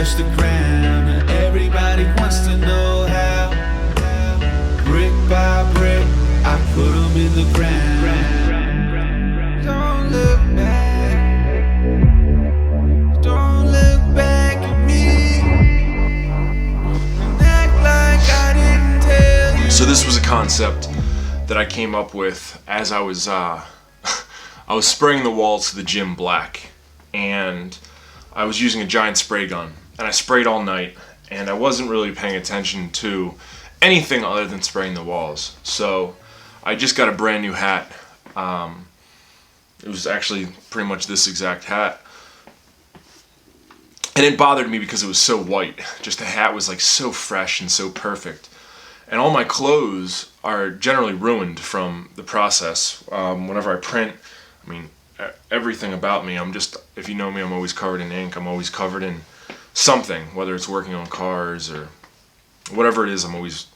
touch the ground. Everybody wants to know how. Brick by brick, I put them in the ground. Don't look back. Don't look back at me and act like I didn't tell you. So this was a concept that I came up with as I was I was spraying the walls to the gym black, and I was using a giant spray gun, and I sprayed all night, and I wasn't really paying attention to anything other than spraying the walls. So I just got a brand new hat. It was actually pretty much this exact hat, and it bothered me because it was so white. Just the hat was like so fresh and so perfect, and all my clothes are generally ruined from the process. Whenever I print, I mean, everything about me, if you know me, I'm always covered in ink. I'm always covered in something, whether it's working on cars or whatever it is. I'm always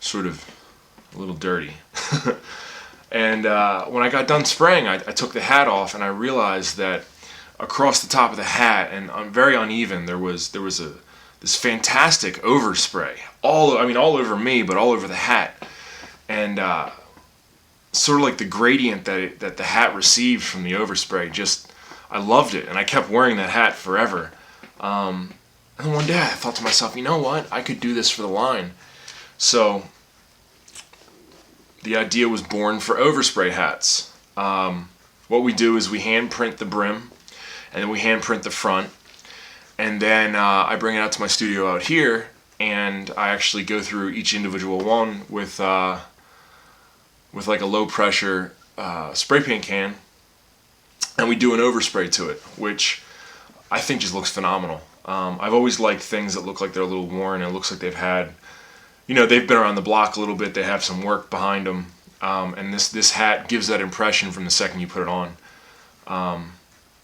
sort of a little dirty. And when I got done spraying, I took the hat off, and I realized that across the top of the hat, and very uneven, there was this fantastic overspray, all over me, but all over the hat, and sort of like the gradient that the hat received from the overspray. Just, I loved it, and I kept wearing that hat forever. And one day I thought to myself, you know what? I could do this for the line. So the idea was born for overspray hats. What we do is we hand print the brim, and then we hand print the front, and then I bring it out to my studio out here, and I actually go through each individual one with like a low pressure spray paint can, and we do an overspray to it, which I think just looks phenomenal. I've always liked things that look like they're a little worn, and it looks like they've had, they've been around the block a little bit, they have some work behind them, and this hat gives that impression from the second you put it on.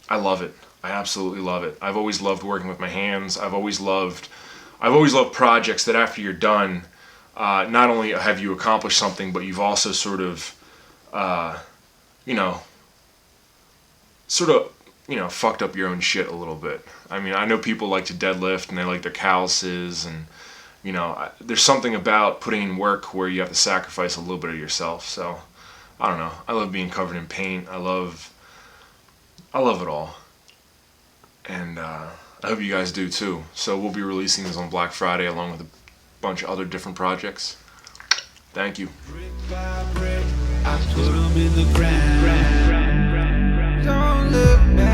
I love it. I absolutely love it. I've always loved working with my hands. I've always loved projects that after you're done, not only have you accomplished something, but you've also sort of fucked up your own shit a little bit. I mean, I know people like to deadlift and they like their calluses, and there's something about putting in work where you have to sacrifice a little bit of yourself. So I don't know. I love being covered in paint. I love it all, and I hope you guys do too. So we'll be releasing this on Black Friday along with a bunch of other different projects. Thank you. Brick by brick, I put them in the ground. Don't look back.